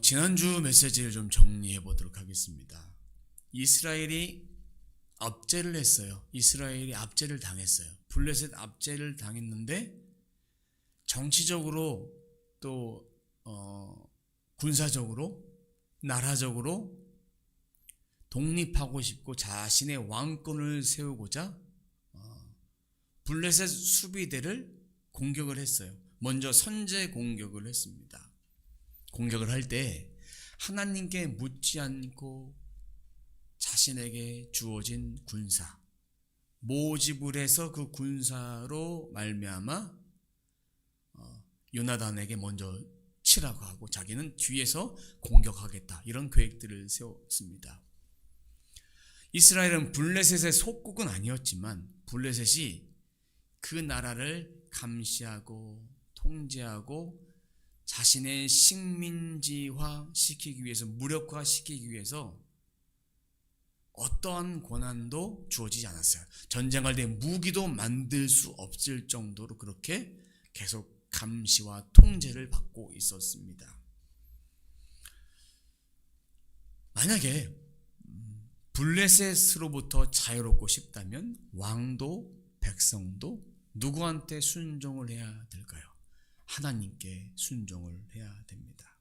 지난주 메시지를 좀 정리해 보도록 하겠습니다. 이스라엘이 압제를 했어요. 이스라엘이 압제를 당했어요. 블레셋 압제를 당했는데 정치적으로 또 군사적으로 나라적으로 독립하고 싶고 자신의 왕권을 세우고자 블레셋 수비대를 공격을 했어요. 먼저 선제 공격을 했습니다. 공격을 할 때 하나님께 묻지 않고 자신에게 주어진 군사 모집을 해서 그 군사로 말미암아 요나단에게 먼저 치라고 하고 자기는 뒤에서 공격하겠다, 이런 계획들을 세웠습니다. 이스라엘은 블레셋의 속국은 아니었지만 블레셋이 그 나라를 감시하고 통제하고 자신의 식민지화 시키기 위해서, 무력화 시키기 위해서 어떠한 권한도 주어지지 않았어요. 전쟁할 때 무기도 만들 수 없을 정도로 그렇게 계속 감시와 통제를 받고 있었습니다. 만약에 블레셋으로부터 자유롭고 싶다면 왕도 백성도 누구한테 순종을 해야 될까요? 하나님께 순종을 해야 됩니다.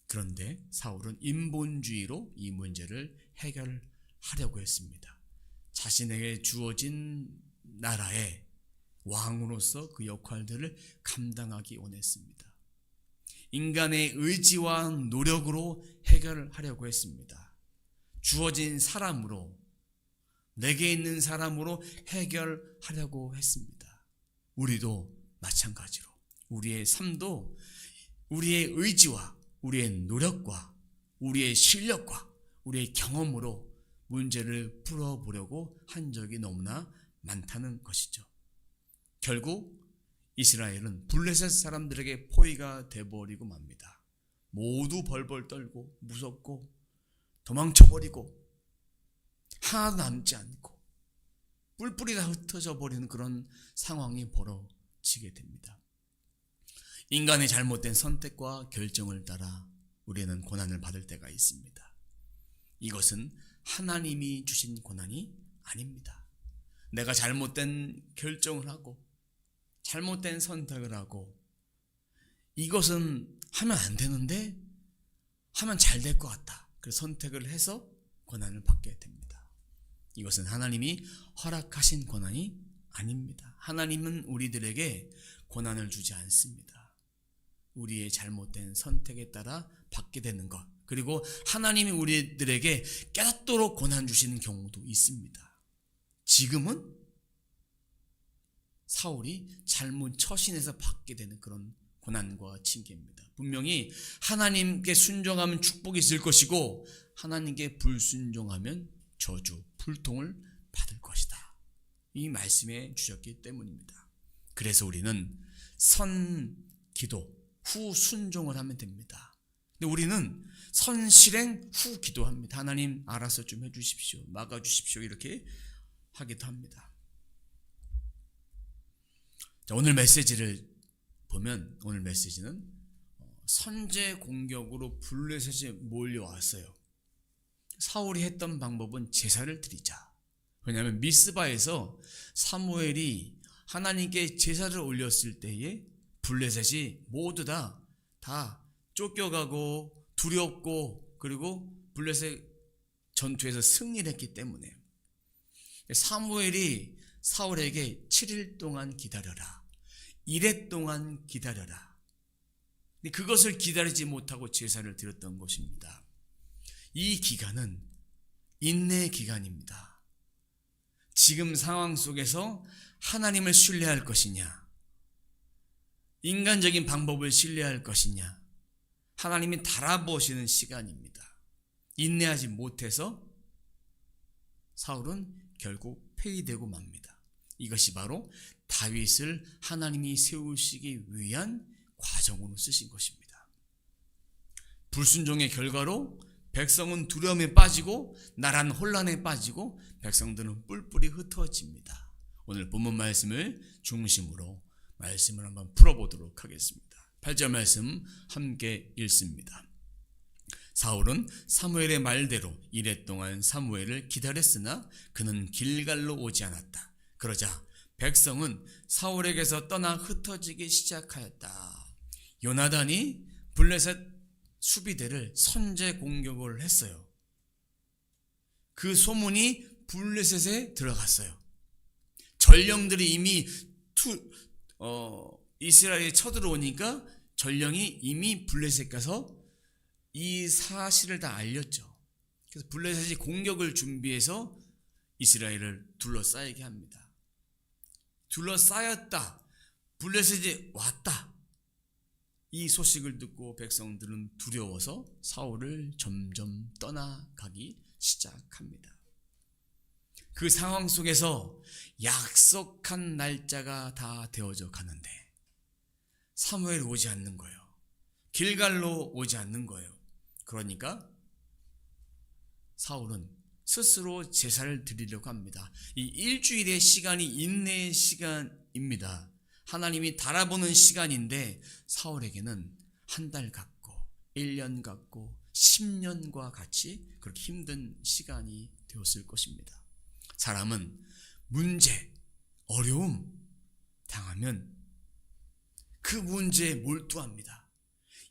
그런데 사울은 인본주의로 이 문제를 해결하려고 했습니다. 자신에게 주어진 나라의 왕으로서 그 역할들을 감당하기 원했습니다. 인간의 의지와 노력으로 해결하려고 했습니다. 주어진 사람으로, 내게 있는 사람으로 해결하려고 했습니다. 우리도 마찬가지로 우리의 삶도 우리의 의지와 우리의 노력과 우리의 실력과 우리의 경험으로 문제를 풀어보려고 한 적이 너무나 많다는 것이죠. 결국 이스라엘은 블레셋 사람들에게 포위가 돼버리고 맙니다. 모두 벌벌 떨고 무섭고 도망쳐버리고 하나도 남지 않고 뿔뿔이 다 흩어져 버리는 그런 상황이 벌어지게 됩니다. 인간의 잘못된 선택과 결정을 따라 우리는 고난을 받을 때가 있습니다. 이것은 하나님이 주신 고난이 아닙니다. 내가 잘못된 결정을 하고 잘못된 선택을 하고 이것은 하면 안 되는데 하면 잘 될 것 같다, 그래서 선택을 해서 고난을 받게 됩니다. 이것은 하나님이 허락하신 고난이 아닙니다. 하나님은 우리들에게 고난을 주지 않습니다. 우리의 잘못된 선택에 따라 받게 되는 것, 그리고 하나님이 우리들에게 깨닫도록 고난 주시는 경우도 있습니다. 지금은 사울이 잘못 처신해서 받게 되는 그런 고난과 징계입니다. 분명히 하나님께 순종하면 축복이 있을 것이고 하나님께 불순종하면 저주, 불통을 받을 것이다, 이 말씀에 주셨기 때문입니다. 그래서 우리는 선 기도 후 순종을 하면 됩니다. 근데 우리는 선실행 후 기도합니다. 하나님 알아서 좀 해주십시오, 막아주십시오, 이렇게 하기도 합니다. 자, 오늘 메시지를 보면 오늘 메시지는 선제 공격으로 블레셋이 몰려왔어요. 사울이 했던 방법은 제사를 드리자. 왜냐하면 미스바에서 사무엘이 하나님께 제사를 올렸을 때에 블레셋이 모두 다 쫓겨가고 두렵고 그리고 블레셋 전투에서 승리를 했기 때문에 사무엘이 사울에게 7일 동안 기다려라, 1회 동안 기다려라. 근데 그것을 기다리지 못하고 제사를 드렸던 것입니다. 이 기간은 인내의 기간입니다. 지금 상황 속에서 하나님을 신뢰할 것이냐, 인간적인 방법을 신뢰할 것이냐, 하나님이 달아보시는 시간입니다. 인내하지 못해서 사울은 결국 폐위되고 맙니다. 이것이 바로 다윗을 하나님이 세우시기 위한 과정으로 쓰신 것입니다. 불순종의 결과로 백성은 두려움에 빠지고 나라는 혼란에 빠지고 백성들은 뿔뿔이 흩어집니다. 오늘 본문 말씀을 중심으로 말씀을 한번 풀어보도록 하겠습니다. 8절 말씀 함께 읽습니다. 사울은 사무엘의 말대로 이레 동안 사무엘을 기다렸으나 그는 길갈로 오지 않았다. 그러자 백성은 사울에게서 떠나 흩어지기 시작하였다. 요나단이 블레셋 수비대를 선제 공격을 했어요. 그 소문이 블레셋에 들어갔어요. 전령들이 이미 이스라엘에 쳐들어오니까 전령이 이미 블레셋 가서 이 사실을 다 알렸죠. 그래서 블레셋이 공격을 준비해서 이스라엘을 둘러싸이게 합니다. 둘러싸였다. 블레셋이 왔다. 이 소식을 듣고 백성들은 두려워서 사울을 점점 떠나가기 시작합니다. 그 상황 속에서 약속한 날짜가 다 되어져 가는데 사무엘이 오지 않는 거예요. 길갈로 오지 않는 거예요. 그러니까 사울은 스스로 제사를 드리려고 합니다. 이 일주일의 시간이 인내의 시간입니다. 하나님이 달아보는 시간인데 사울에게는 한 달 같고 1년 같고 10년과 같이 그렇게 힘든 시간이 되었을 것입니다. 사람은 문제, 어려움 당하면 그 문제에 몰두합니다.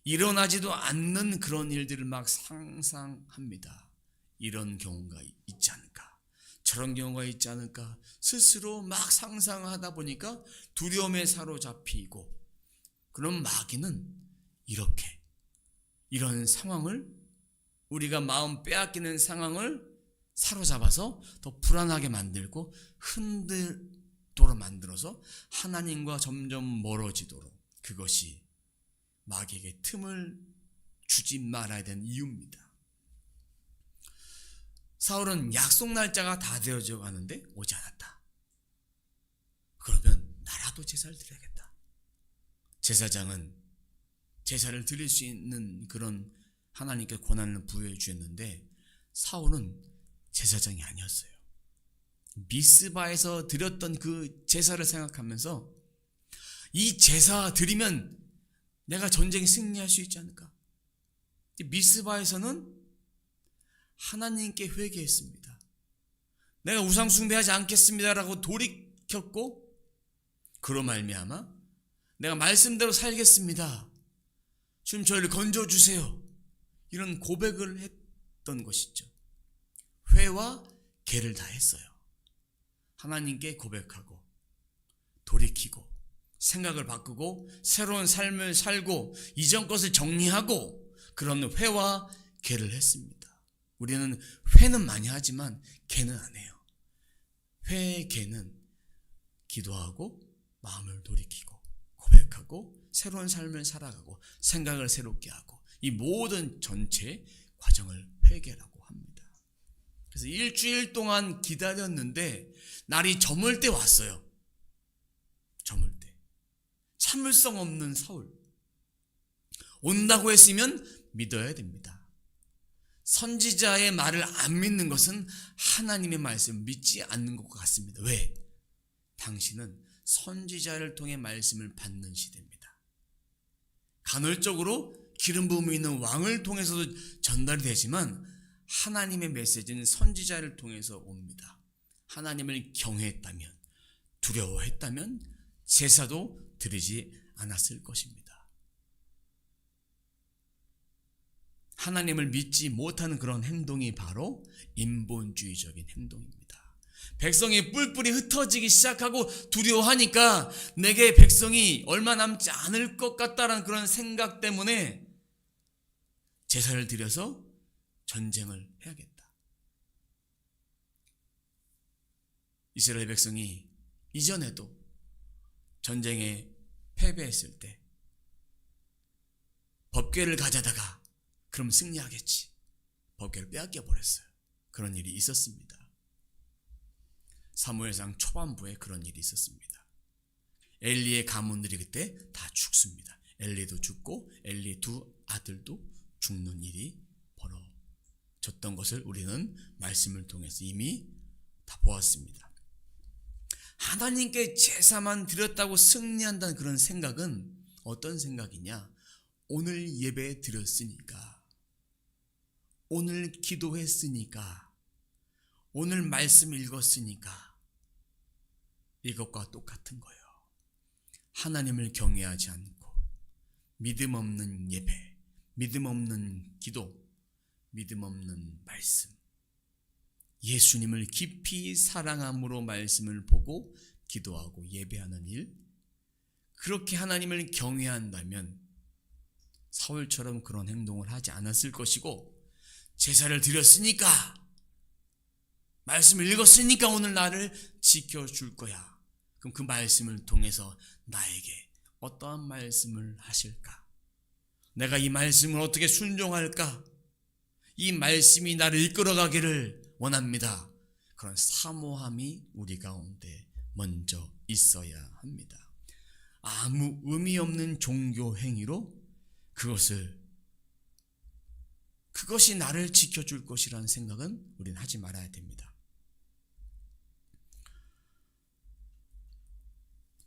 일어나지도 않는 그런 일들을 막 상상합니다. 이런 경우가 있지 않을까? 저런 경우가 있지 않을까? 스스로 막 상상하다 보니까 두려움에 사로잡히고, 그런 마귀는 이런 상황을, 우리가 마음 빼앗기는 상황을 사로잡아서 더 불안하게 만들고 흔들도록 만들어서 하나님과 점점 멀어지도록, 그것이 마귀에게 틈을 주지 말아야 되는 이유입니다. 사울은 약속 날짜가 다 되어져 가는데 오지 않았다. 그러면 나라도 제사를 드려야겠다. 제사장은 제사를 드릴 수 있는 그런 하나님께 권한을 부여해 주셨는데 사울은 제사장이 아니었어요. 미스바에서 드렸던 그 제사를 생각하면서 이 제사 드리면 내가 전쟁에 승리할 수 있지 않을까? 미스바에서는 하나님께 회개했습니다. 내가 우상 숭배하지 않겠습니다라고 돌이켰고, 그로 말미암아 내가 말씀대로 살겠습니다. 주님 저희를 건져주세요. 이런 고백을 했던 것이죠. 회와 개를 다 했어요. 하나님께 고백하고 돌이키고 생각을 바꾸고 새로운 삶을 살고 이전 것을 정리하고 그런 회와 개를 했습니다. 우리는 회는 많이 하지만 개는 안 해요. 회, 개는 기도하고 마음을 돌이키고 고백하고 새로운 삶을 살아가고 생각을 새롭게 하고, 이 모든 전체 과정을 회개라고 합니다. 그래서 일주일 동안 기다렸는데 날이 저물 때 왔어요. 저물 때. 참을성 없는 사울. 온다고 했으면 믿어야 됩니다. 선지자의 말을 안 믿는 것은 하나님의 말씀을 믿지 않는 것 같습니다. 왜? 당신은 선지자를 통해 말씀을 받는 시대입니다. 간헐적으로 기름 부음이 있는 왕을 통해서도 전달이 되지만 하나님의 메시지는 선지자를 통해서 옵니다. 하나님을 경외했다면, 두려워했다면 제사도 드리지 않았을 것입니다. 하나님을 믿지 못하는 그런 행동이 바로 인본주의적인 행동입니다. 백성이 뿔뿔이 흩어지기 시작하고 두려워하니까 내게 백성이 얼마 남지 않을 것 같다는 그런 생각 때문에 제사를 드려서 전쟁을 해야겠다. 이스라엘 백성이 이전에도 전쟁에 패배했을 때 법궤를 가져다가 그럼 승리하겠지. 법궤를 빼앗겨 버렸어요. 그런 일이 있었습니다. 사무엘상 초반부에 그런 일이 있었습니다. 엘리의 가문들이 그때 다 죽습니다. 엘리도 죽고 엘리 두 아들도 죽는 일이 벌어졌던 것을 우리는 말씀을 통해서 이미 다 보았습니다. 하나님께 제사만 드렸다고 승리한다는 그런 생각은 어떤 생각이냐? 오늘 예배 드렸으니까, 오늘 기도했으니까, 오늘 말씀 읽었으니까, 이것과 똑같은 거예요. 하나님을 경외하지 않고 믿음 없는 예배, 믿음 없는 기도, 믿음 없는 말씀, 예수님을 깊이 사랑함으로 말씀을 보고 기도하고 예배하는 일, 그렇게 하나님을 경외한다면 사울처럼 그런 행동을 하지 않았을 것이고, 제사를 드렸으니까, 말씀을 읽었으니까 오늘 나를 지켜줄 거야. 그럼 그 말씀을 통해서 나에게 어떠한 말씀을 하실까? 내가 이 말씀을 어떻게 순종할까? 이 말씀이 나를 이끌어가기를 원합니다. 그런 사모함이 우리 가운데 먼저 있어야 합니다. 아무 의미 없는 종교 행위로 그것이 나를 지켜줄 것이라는 생각은 우리는 하지 말아야 됩니다.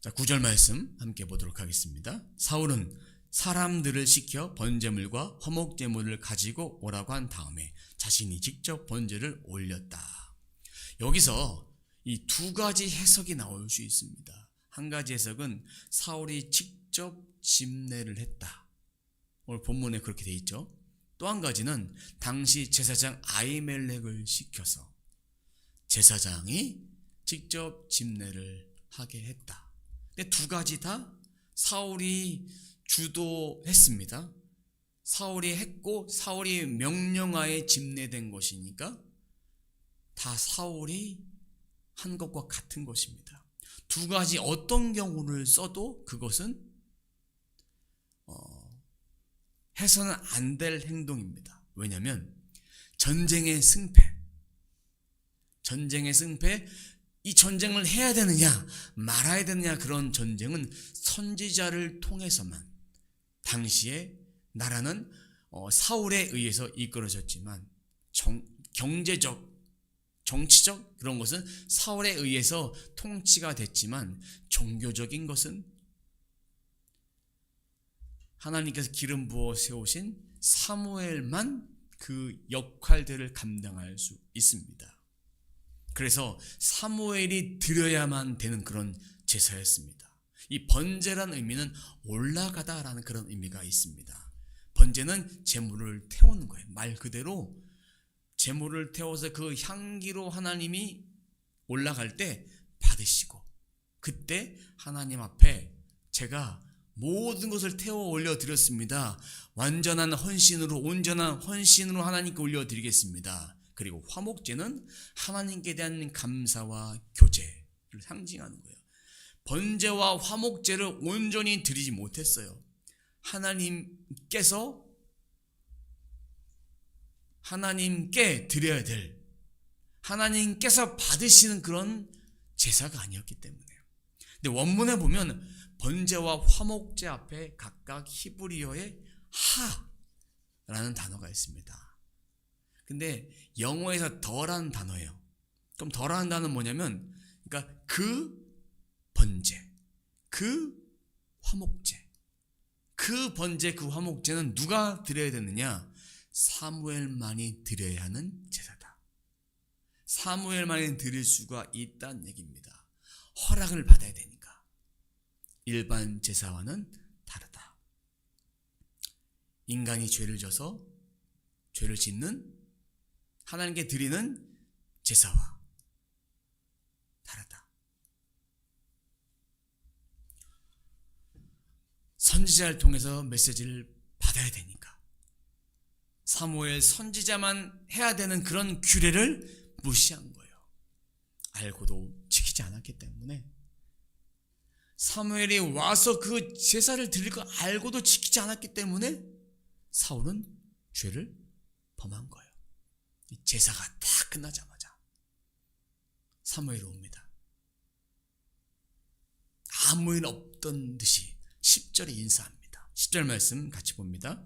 자, 9절 말씀 함께 보도록 하겠습니다. 사울은 사람들을 시켜 번제물과 화목제물을 가지고 오라고 한 다음에 자신이 직접 번제를 올렸다. 여기서 이 두 가지 해석이 나올 수 있습니다. 한 가지 해석은 사울이 직접 집례를 했다. 오늘 본문에 그렇게 돼 있죠. 또 한 가지는 당시 제사장 아히멜렉을 시켜서 제사장이 직접 집례를 하게 했다. 근데 두 가지 다 사울이 주도했습니다. 사울이 했고 사울이 명령하에 집례된 것이니까 다 사울이 한 것과 같은 것입니다. 두 가지 어떤 경우를 써도 그것은 해서는 안 될 행동입니다. 왜냐하면 전쟁의 승패, 이 전쟁을 해야 되느냐 말아야 되느냐, 그런 전쟁은 선지자를 통해서만, 당시에 나라는 사울에 의해서 이끌어졌지만 경제적, 정치적 그런 것은 사울에 의해서 통치가 됐지만, 종교적인 것은 하나님께서 기름 부어 세우신 사무엘만 그 역할들을 감당할 수 있습니다. 그래서 사무엘이 드려야만 되는 그런 제사였습니다. 이 번제라는 의미는 올라가다라는 그런 의미가 있습니다. 번제는 제물을 태우는 거예요. 말 그대로 제물을 태워서 그 향기로 하나님이 올라갈 때 받으시고, 그때 하나님 앞에 제가 모든 것을 태워 올려드렸습니다. 완전한 헌신으로, 온전한 헌신으로 하나님께 올려드리겠습니다. 그리고 화목제는 하나님께 대한 감사와 교제를 상징하는 거예요. 번제와 화목제를 온전히 드리지 못했어요. 하나님께 드려야 될, 하나님께서 받으시는 그런 제사가 아니었기 때문에요. 근데 원문에 보면 번제와 화목제 앞에 각각 히브리어의 하라는 단어가 있습니다. 근데 영어에서 더라는 단어예요. 그럼 더라는 단어는 뭐냐면, 그러니까 그 번제, 그 화목제, 그 번제, 그 화목제는 누가 드려야 되느냐? 사무엘만이 드려야 하는 제사다. 사무엘만이 드릴 수가 있다는 얘기입니다. 허락을 받아야 되니까. 일반 제사와는 다르다. 인간이 죄를 져서 죄를 짓는, 하나님께 드리는 제사와 다르다. 선지자를 통해서 메시지를 받아야 되니까 사무엘 선지자만 해야 되는 그런 규례를 무시한 거예요. 알고도 지키지 않았기 때문에. 사무엘이 와서 그 제사를 드릴 거 알고도 지키지 않았기 때문에 사울은 죄를 범한 거예요. 제사가 다 끝나자마자 사무엘이 옵니다. 아무 일 없던 듯이 10절에 인사합니다. 10절 말씀 같이 봅니다.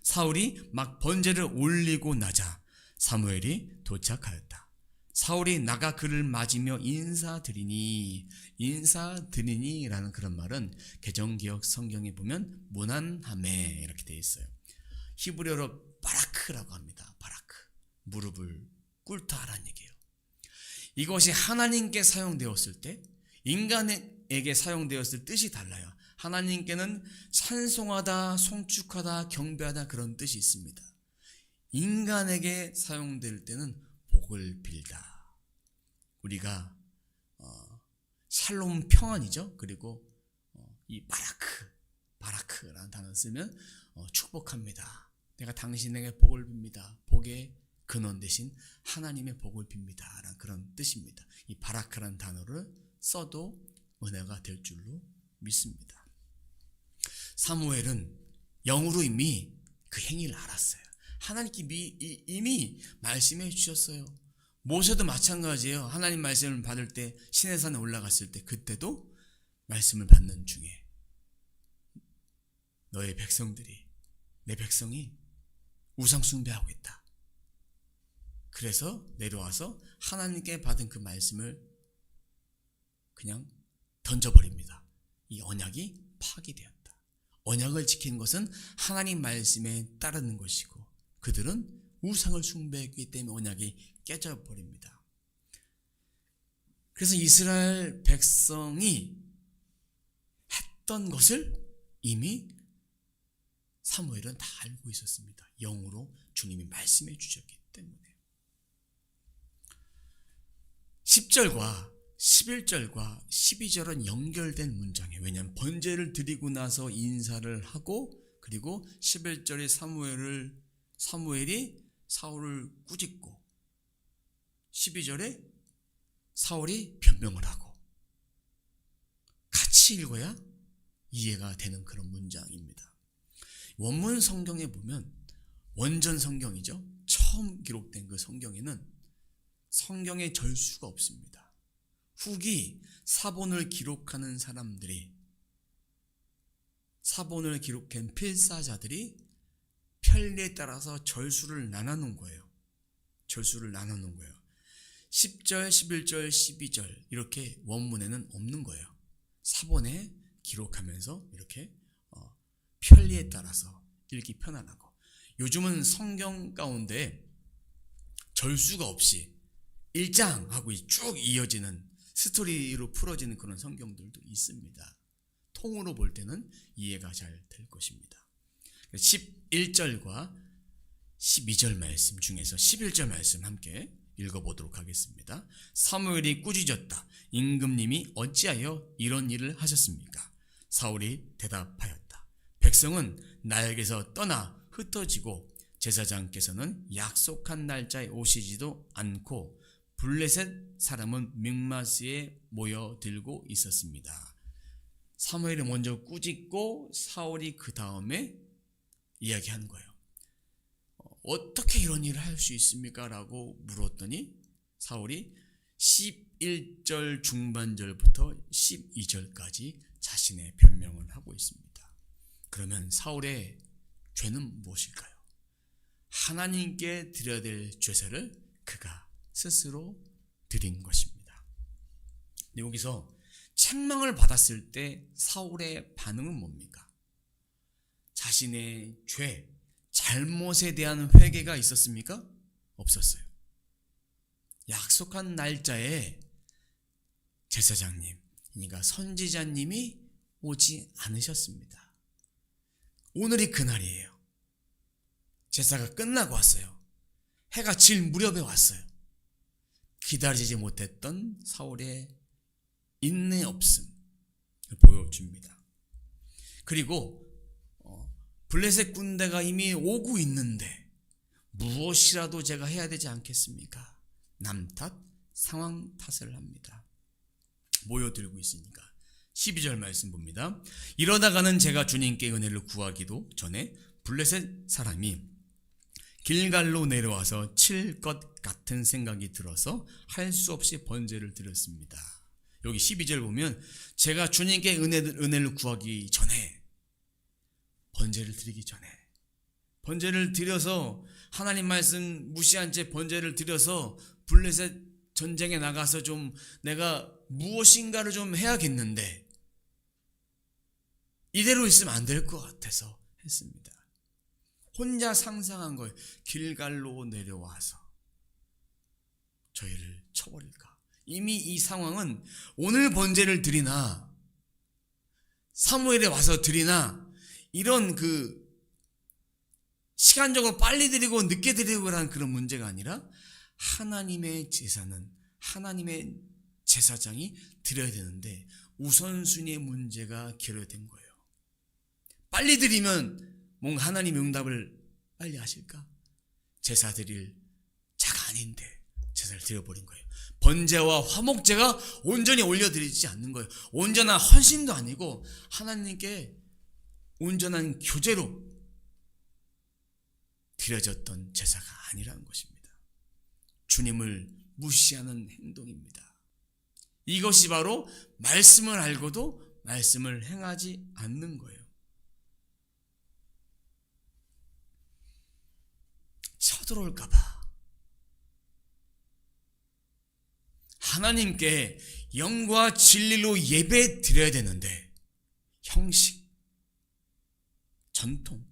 사울이 막 번제를 올리고 나자 사무엘이 도착하였다. 사울이 나가 그를 맞으며 인사드리니 라는 그런 말은 개정기억 성경에 보면 무난하매 이렇게 되어 있어요. 히브리어로 바라크라고 합니다. 바라크, 무릎을 꿇다라는 얘기예요. 이것이 하나님께 사용되었을 때 인간에게 사용되었을 뜻이 달라요. 하나님께는 찬송하다, 송축하다, 경배하다 그런 뜻이 있습니다. 인간에게 사용될 때는 복을 빌다. 우리가 샬롬 평안이죠. 그리고 이 바라크라는 단어 쓰면 축복합니다. 내가 당신에게 복을 빕니다. 복의 근원 대신 하나님의 복을 빕니다. 라는 그런 뜻입니다. 이 바라크라는 단어를 써도 은혜가 될 줄로 믿습니다. 사무엘은 영으로 이미 그 행위를 알았어요. 하나님께 이미 말씀해 주셨어요. 모세도 마찬가지예요. 하나님 말씀을 받을 때 시내산에 올라갔을 때 그때도 말씀을 받는 중에 너의 백성들이, 내 백성이 우상 숭배하고 있다. 그래서 내려와서 하나님께 받은 그 말씀을 그냥 던져버립니다. 이 언약이 파기되었다. 언약을 지키는 것은 하나님 말씀에 따르는 것이고 그들은 우상을 숭배했기 때문에 언약이 깨져버립니다. 그래서 이스라엘 백성이 했던 것을 이미 사무엘은 다 알고 있었습니다. 영으로 주님이 말씀해 주셨기 때문에. 10절과 11절과 12절은 연결된 문장이에요. 왜냐하면 번제를 드리고 나서 인사를 하고 그리고 11절에 사무엘이 사울을 꾸짖고 12절에 사울이 변명을 하고 같이 읽어야 이해가 되는 그런 문장입니다. 원문 성경에 보면 원전 성경이죠. 처음 기록된 그 성경에는 성경의 절수가 없습니다. 후기 사본을 기록하는 사람들이 사본을 기록한 필사자들이 편리에 따라서 절수를 나눠놓은 거예요. 10절, 11절, 12절 이렇게 원문에는 없는 거예요. 사본에 기록하면서 이렇게 편리에 따라서 읽기 편안하고 요즘은 성경 가운데 절수가 없이 1장하고 쭉 이어지는 스토리로 풀어지는 그런 성경들도 있습니다. 통으로 볼 때는 이해가 잘 될 것입니다. 11절과 12절 말씀 중에서 11절 말씀 함께 읽어보도록 하겠습니다. 사무엘이 꾸짖었다. 임금님이 어찌하여 이런 일을 하셨습니까? 사울이 대답하였다. 백성은 나에게서 떠나 흩어지고 제사장께서는 약속한 날짜에 오시지도 않고 블레셋 사람은 mikmas에 모여들고 있었습니다. 사무엘이 먼저 꾸짖고 사울이 그 다음에 이야기한 거예요. 어떻게 이런 일을 할 수 있습니까? 라고 물었더니 사울이 11절 중반절부터 12절까지 자신의 변명을 하고 있습니다. 그러면 사울의 죄는 무엇일까요? 하나님께 드려야 될 죄사를 그가 스스로 드린 것입니다. 여기서 책망을 받았을 때 사울의 반응은 뭡니까? 자신의 죄, 잘못에 대한 회개가 있었습니까? 없었어요. 약속한 날짜에 제사장님, 그러니까 선지자님이 오지 않으셨습니다. 오늘이 그날이에요. 제사가 끝나고 왔어요. 해가 질 무렵에 왔어요. 기다리지 못했던 사울의 인내 없음을 보여줍니다. 그리고 블레셋 군대가 이미 오고 있는데 무엇이라도 제가 해야 되지 않겠습니까? 남 탓, 상황 탓을 합니다. 모여들고 있으니까. 12절 말씀 봅니다. 이러다가는 제가 주님께 은혜를 구하기도 전에 블레셋 사람이 길갈로 내려와서 칠 것 같은 생각이 들어서 할 수 없이 번제를 드렸습니다. 여기 12절 보면 제가 주님께 은혜를 구하기 전에 번제를 드리기 전에 번제를 드려서 하나님 말씀 무시한 채 번제를 드려서 블레셋 전쟁에 나가서 좀 내가 무엇인가를 좀 해야겠는데 이대로 있으면 안 될 것 같아서 했습니다. 혼자 상상한 거예요. 길갈로 내려와서 저희를 쳐버릴까. 이미 이 상황은 오늘 번제를 드리나 사무엘에 와서 드리나 이런 그 시간적으로 빨리 드리고 늦게 드리고라는 그런 문제가 아니라 하나님의 제사는 하나님의 제사장이 드려야 되는데 우선순위의 문제가 결여된 거예요. 빨리 드리면 뭔가 하나님 응답을 빨리 하실까? 제사 드릴 자가 아닌데 제사를 드려버린 거예요. 번제와 화목제가 온전히 올려드리지 않는 거예요. 온전한 헌신도 아니고 하나님께 온전한 교제로 드려졌던 제사가 아니라는 것입니다. 주님을 무시하는 행동입니다. 이것이 바로 말씀을 알고도 말씀을 행하지 않는 거예요. 쳐들어올까봐 하나님께 영과 진리로 예배 드려야 되는데 형식, 전통,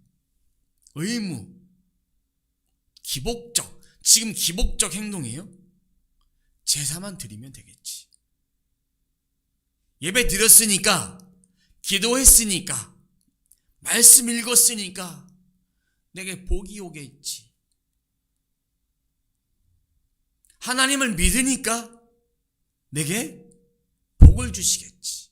의무, 기복적, 지금 기복적 행동이에요. 제사만 드리면 되겠지. 예배 드렸으니까, 기도했으니까, 말씀 읽었으니까 내게 복이 오겠지. 하나님을 믿으니까 내게 복을 주시겠지.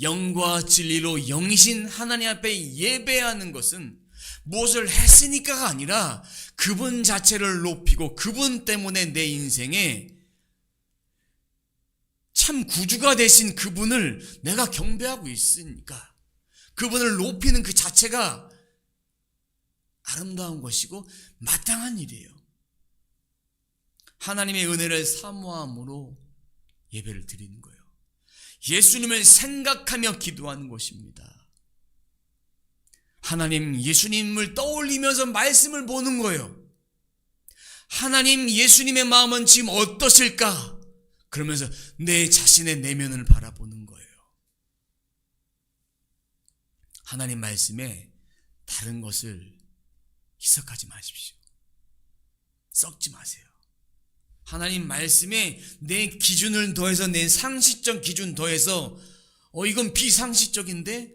영과 진리로 영이신 하나님 앞에 예배하는 것은 무엇을 했으니까가 아니라 그분 자체를 높이고 그분 때문에 내 인생에 참 구주가 되신 그분을 내가 경배하고 있으니까 그분을 높이는 그 자체가 아름다운 것이고 마땅한 일이에요. 하나님의 은혜를 사모함으로 예배를 드리는 거예요. 예수님을 생각하며 기도하는 것입니다. 하나님, 예수님을 떠올리면서 말씀을 보는 거예요. 하나님, 예수님의 마음은 지금 어떠실까? 그러면서 내 자신의 내면을 바라보는 거예요. 하나님 말씀에 다른 것을 희석하지 마십시오. 썩지 마세요. 하나님 말씀에 내 기준을 더해서 내 상식적 기준 더해서 이건 비상식적인데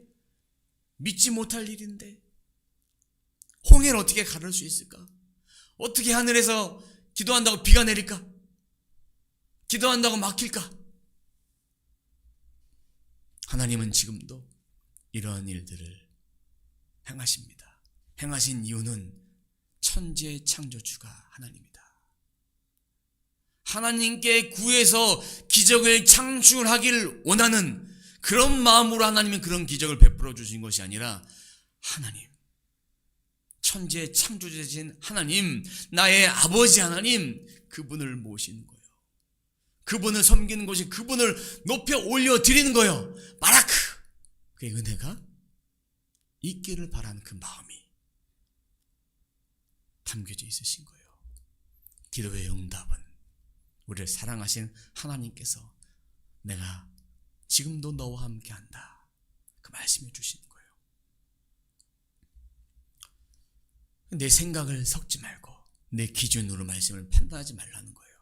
믿지 못할 일인데 홍해를 어떻게 가를 수 있을까? 어떻게 하늘에서 기도한다고 비가 내릴까? 기도한다고 막힐까? 하나님은 지금도 이러한 일들을 행하십니다. 행하신 이유는 천지의 창조주가 하나님이다. 하나님께 구해서 기적을 창출하길 원하는 그런 마음으로 하나님은 그런 기적을 베풀어 주신 것이 아니라 하나님, 천지의 창조주이신 하나님, 나의 아버지 하나님, 그분을 모시는 거예요. 그분을 섬기는 것이 그분을 높여 올려드리는 거예요. 바라크! 그의 은혜가 있기를 바라는 그 마음이 담겨져 있으신 거예요. 기도의 응답은 우리를 사랑하신 하나님께서 내가 지금도 너와 함께한다, 그 말씀해 주시는 거예요. 내 생각을 섞지 말고 내 기준으로 말씀을 판단하지 말라는 거예요.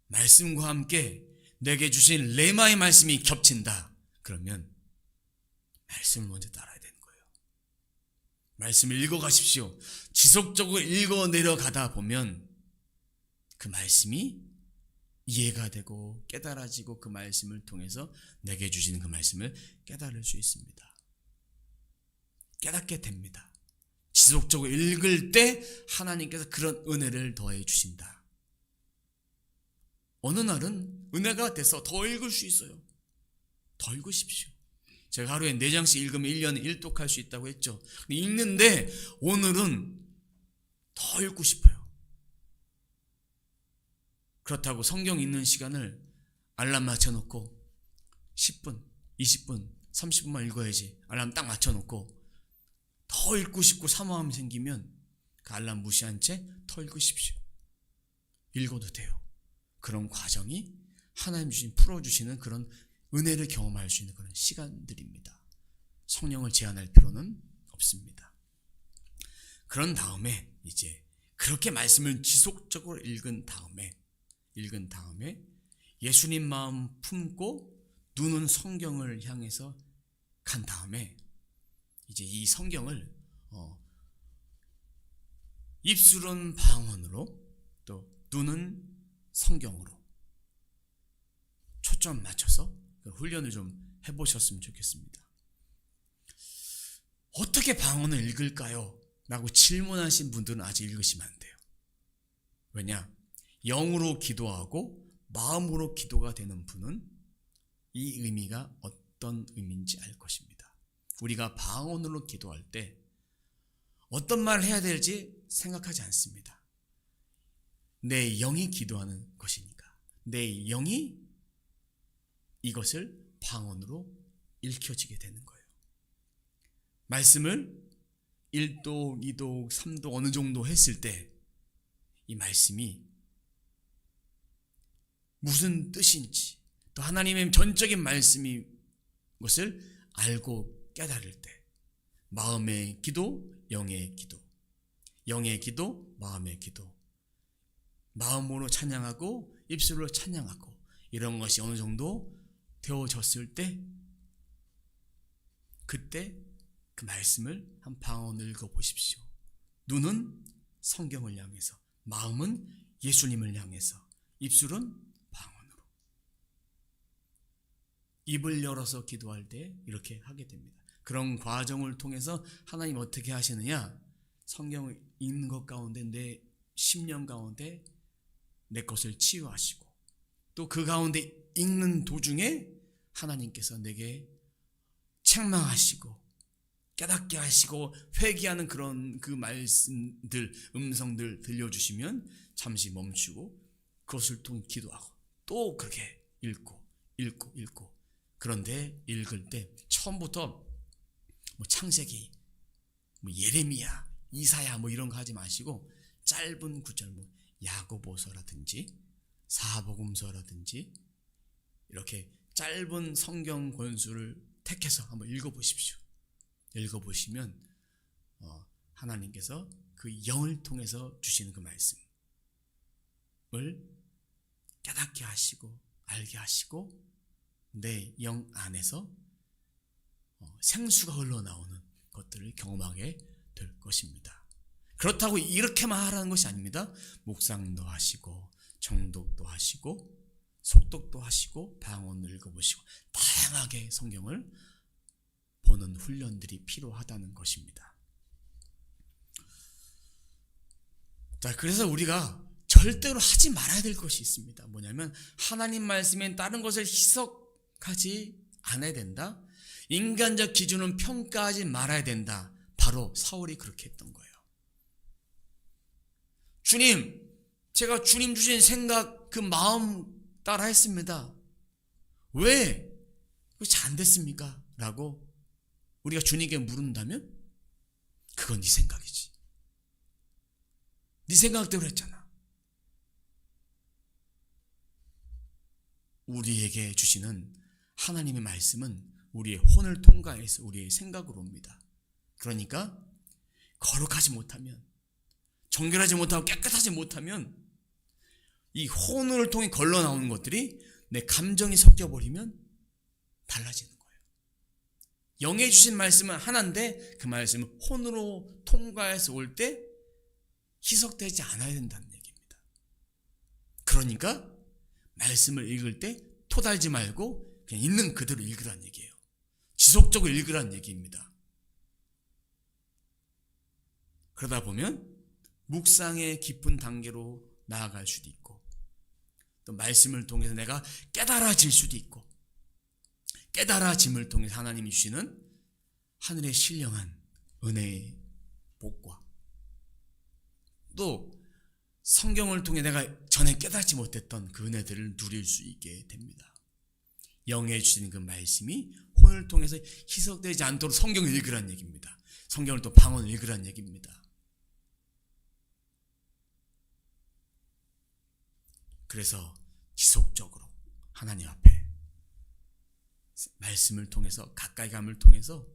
말씀과 함께 내게 주신 레마의 말씀이 겹친다. 그러면 말씀을 먼저 따라야 되는 거예요. 말씀을 읽어가십시오. 지속적으로 읽어 내려가다 보면 그 말씀이 이해가 되고 깨달아지고 그 말씀을 통해서 내게 주시는 그 말씀을 깨달을 수 있습니다. 깨닫게 됩니다. 지속적으로 읽을 때 하나님께서 그런 은혜를 더해 주신다. 어느 날은 은혜가 돼서 더 읽을 수 있어요. 더 읽으십시오. 제가 하루에 4장씩 읽으면 1년에 1독할 수 있다고 했죠. 읽는데 오늘은 더 읽고 싶어요. 그렇다고 성경 읽는 시간을 알람 맞춰놓고 10분, 20분, 30분만 읽어야지 알람 딱 맞춰놓고 더 읽고 싶고 사모함이 생기면 그 알람 무시한 채 더 읽으십시오. 읽어도 돼요. 그런 과정이 하나님 풀어주시는 그런 은혜를 경험할 수 있는 그런 시간들입니다. 성령을 제한할 필요는 없습니다. 그런 다음에 이제 그렇게 말씀을 지속적으로 읽은 다음에 예수님 마음 품고 눈은 성경을 향해서 간 다음에 이제 이 성경을 입술은 방언으로 또 눈은 성경으로 초점 맞춰서 훈련을 좀 해보셨으면 좋겠습니다. 어떻게 방언을 읽을까요? 라고 질문하신 분들은 아직 읽으시면 안 돼요. 왜냐? 영으로 기도하고 마음으로 기도가 되는 분은 이 의미가 어떤 의미인지 알 것입니다. 우리가 방언으로 기도할 때 어떤 말을 해야 될지 생각하지 않습니다. 내 영이 기도하는 것이니까 내 영이 이것을 방언으로 읽혀지게 되는 거예요. 말씀을 1독, 2독, 3독 어느 정도 했을 때 이 말씀이 무슨 뜻인지 또 하나님의 전적인 말씀이 것을 알고 깨달을 때 마음의 기도, 영의 기도, 영의 기도, 마음의 기도, 마음으로 찬양하고 입술로 찬양하고 이런 것이 어느 정도 되어졌을 때 그때 그 말씀을 한 방언을 읽어보십시오. 눈은 성경을 향해서, 마음은 예수님을 향해서, 입술은 방언으로. 입을 열어서 기도할 때 이렇게 하게 됩니다. 그런 과정을 통해서 하나님 어떻게 하시느냐? 성경을 읽는 것 가운데 내 심령 가운데 내 것을 치유하시고 또 그 가운데 읽는 도중에 하나님께서 내게 책망하시고 깨닫게 하시고 회개하는 그런 그 말씀들, 음성들 들려주시면 잠시 멈추고 그것을 통해 기도하고 또 그렇게 읽고 그런데 읽을 때 처음부터 창세기, 예레미야, 이사야 이런 거 하지 마시고 짧은 구절 야고보서라든지 사복음서라든지 이렇게 짧은 성경 권수를 택해서 한번 읽어보십시오. 읽어보시면 하나님께서 그 영을 통해서 주시는 그 말씀을 깨닫게 하시고 알게 하시고 내 영 안에서 생수가 흘러나오는 것들을 경험하게 될 것입니다. 그렇다고 이렇게만 하라는 것이 아닙니다. 묵상도 하시고 정독도 하시고 속독도 하시고 방언을 읽어보시고 다양하게 성경을 보는 훈련들이 필요하다는 것입니다. 자, 그래서 우리가 절대로 하지 말아야 될 것이 있습니다. 뭐냐면 하나님 말씀엔 다른 것을 희석하지 않아야 된다. 인간적 기준은 평가하지 말아야 된다. 바로 사울이 그렇게 했던 거예요. 주님, 제가 주님 주신 생각 그 마음 따라 했습니다. 왜 잘 안 됐습니까? 라고 우리가 주님께 물은다면 그건 네 생각이지. 네 생각대로 했잖아. 우리에게 주시는 하나님의 말씀은 우리의 혼을 통과해서 우리의 생각으로 옵니다. 그러니까 거룩하지 못하면, 정결하지 못하고 깨끗하지 못하면 이 혼을 통해 걸러 나오는 것들이 내 감정이 섞여버리면 달라지는 거예요. 영에 주신 말씀은 하나인데 그 말씀은 혼으로 통과해서 올 때 희석되지 않아야 된다는 얘기입니다. 그러니까 말씀을 읽을 때 토달지 말고 그냥 있는 그대로 읽으라는 얘기예요. 지속적으로 읽으라는 얘기입니다. 그러다 보면 묵상의 깊은 단계로 나아갈 수도 있고 또 말씀을 통해서 내가 깨달아질 수도 있고 깨달아짐을 통해서 하나님이 주시는 하늘의 신령한 은혜의 복과 또 성경을 통해 내가 전에 깨닫지 못했던 그 은혜들을 누릴 수 있게 됩니다. 영에 주시는 그 말씀이 혼을 통해서 희석되지 않도록 성경을 읽으라는 얘기입니다. 성경을 또 방언을 읽으라는 얘기입니다. 그래서 지속적으로 하나님 앞에 말씀을 통해서, 가까이 감을 통해서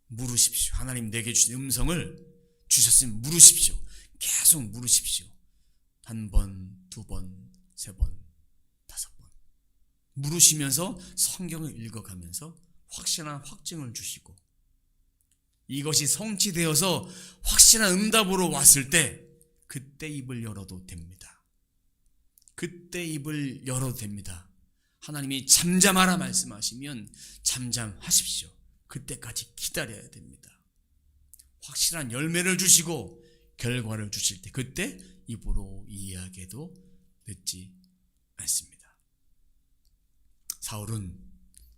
물으십시오. 하나님 내게 주신 음성을 주셨으면 물으십시오. 계속 물으십시오. 한 번, 두 번, 세 번, 다섯 번 물으시면서 성경을 읽어가면서 확실한 확증을 주시고, 이것이 성취되어서 확실한 응답으로 왔을 때 그때 입을 열어도 됩니다. 그때 입을 열어도 됩니다. 하나님이 잠잠하라 말씀하시면 잠잠하십시오. 그때까지 기다려야 됩니다. 확실한 열매를 주시고 결과를 주실 때 그때 입으로 이야기해도 늦지 않습니다. 사울은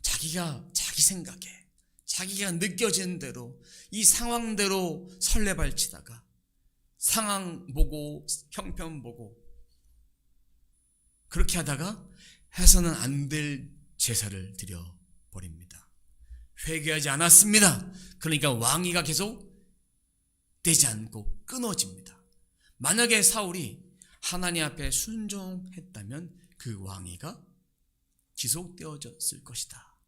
자기가 자기 생각에, 자기가 느껴지는 대로, 이 상황대로 설레발치다가 상황 보고 형편 보고 그렇게 하다가 해서는 안 될 제사를 드려버립니다. 회개하지 않았습니다. 그러니까 왕위가 계속 되지 않고 끊어집니다. 만약에 사울이 하나님 앞에 순종했다면 그 왕위가 지속되어졌을 것이다.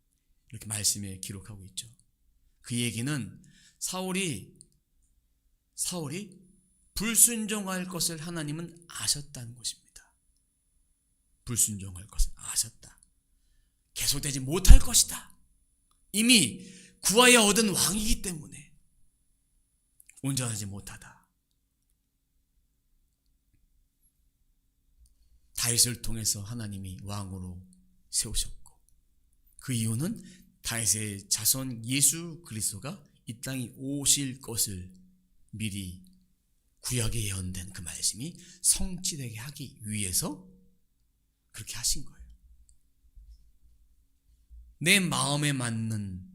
이렇게 말씀에 기록하고 있죠. 그 얘기는 사울이 불순종할 것을 하나님은 아셨다는 것입니다. 불순종할 것을 아셨다. 계속되지 못할 것이다. 이미 구하여 얻은 왕이기 때문에 온전하지 못하다. 다윗을 통해서 하나님이 왕으로 세우셨고, 그 이유는 다윗의 자손 예수 그리스도가 이 땅에 오실 것을 미리 구약에 예언된 그 말씀이 성취되게 하기 위해서 그렇게 하신 거예요. 내 마음에 맞는,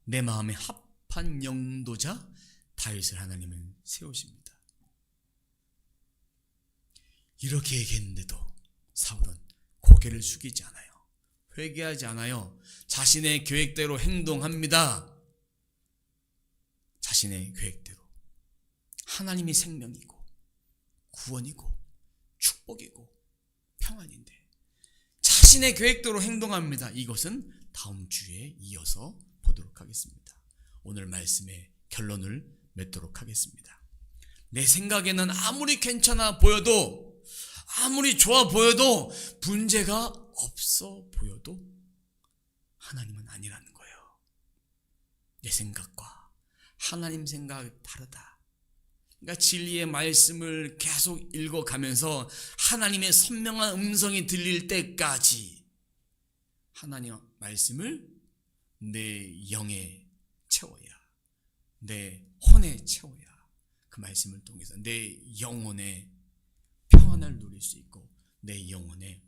내 마음에 합한 영도자 다윗을 하나님은 세우십니다. 이렇게 얘기했는데도 사울은 고개를 숙이지 않아요. 회개하지 않아요. 자신의 계획대로 행동합니다. 자신의 계획대로. 하나님이 생명이고 구원이고 축복이고 평안인데 자신의 계획대로 행동합니다. 이것은 다음 주에 이어서 보도록 하겠습니다. 오늘 말씀의 결론을 맺도록 하겠습니다. 내 생각에는 아무리 괜찮아 보여도, 아무리 좋아 보여도, 문제가 없어 보여도 하나님은 아니라는 거예요. 내 생각과 하나님 생각이 다르다. 그러니까 진리의 말씀을 계속 읽어가면서 하나님의 선명한 음성이 들릴 때까지 하나님 말씀을 내 영에 채워야, 내 혼에 채워야 그 말씀을 통해서 내 영혼의 평안을 누릴 수 있고 내 영혼의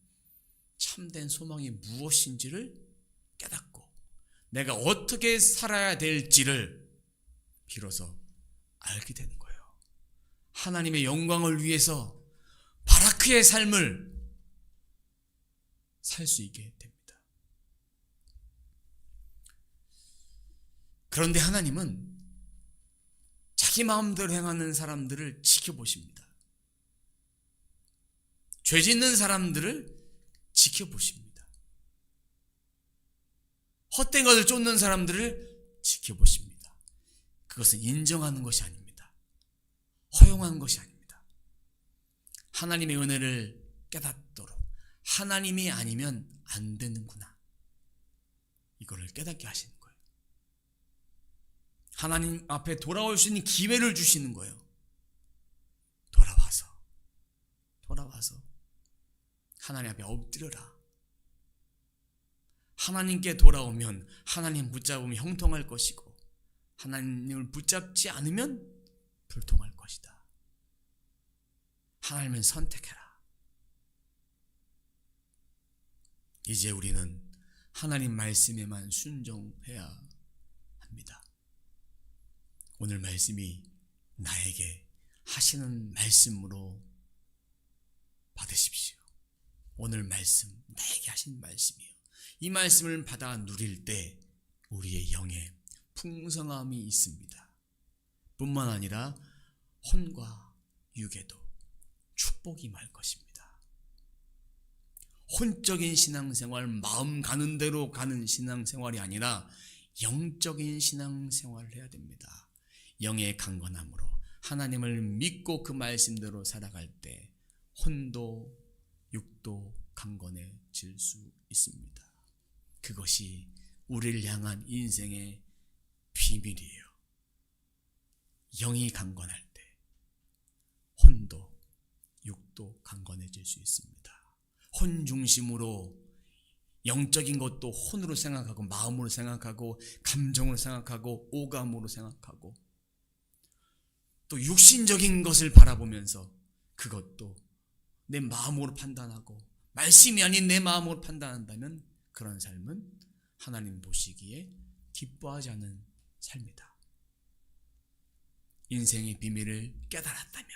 참된 소망이 무엇인지를 깨닫고 내가 어떻게 살아야 될지를 비로소 알게 되는 거예요. 하나님의 영광을 위해서 바라크의 삶을 살 수 있게 됩니다. 그런데 하나님은 자기 마음대로 행하는 사람들을 지켜보십니다. 죄 짓는 사람들을 지켜보십니다. 헛된 것을 쫓는 사람들을 지켜보십니다. 그것은 인정하는 것이 아닙니다. 허용하는 것이 아닙니다. 하나님의 은혜를 깨닫도록 하나님이 아니면 안 되는구나, 이거를 깨닫게 하시는 거예요. 하나님 앞에 돌아올 수 있는 기회를 주시는 거예요. 돌아와서 하나님 앞에 엎드려라. 하나님께 돌아오면 하나님 붙잡으면 형통할 것이고 하나님을 붙잡지 않으면 불통할 것이다. 하나님을 선택해라. 이제 우리는 하나님 말씀에만 순종해야 합니다. 오늘 말씀이 나에게 하시는 말씀으로 받으십시오. 오늘 말씀 나에게 하신 말씀이에요. 이 말씀을 받아 누릴 때 우리의 영에 풍성함이 있습니다. 뿐만 아니라 혼과 육에도 축복이 임할 것입니다. 혼적인 신앙생활, 마음 가는 대로 가는 신앙생활이 아니라 영적인 신앙생활을 해야 됩니다. 영의 강건함으로 하나님을 믿고 그 말씀대로 살아갈 때 혼도 육도 강건해질 수 있습니다. 그것이 우리를 향한 인생의 비밀이에요. 영이 강건할 때 혼도 육도 강건해질 수 있습니다. 혼 중심으로 영적인 것도 혼으로 생각하고 마음으로 생각하고 감정으로 생각하고 오감으로 생각하고 또 육신적인 것을 바라보면서 그것도 내 마음으로 판단하고 말씀이 아닌 내 마음으로 판단한다면 그런 삶은 하나님 보시기에 기뻐하지 않는 삶이다. 인생의 비밀을 깨달았다면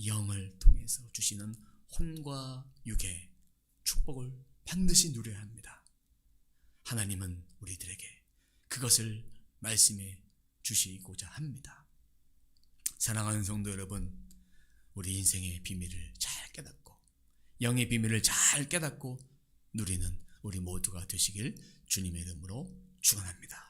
영을 통해서 주시는 혼과 육의 축복을 반드시 누려야 합니다. 하나님은 우리들에게 그것을 말씀해 주시고자 합니다. 사랑하는 성도 여러분, 우리 인생의 비밀을 잘 깨닫고 영의 비밀을 잘 깨닫고 누리는 우리 모두가 되시길 주님의 이름으로 축원합니다.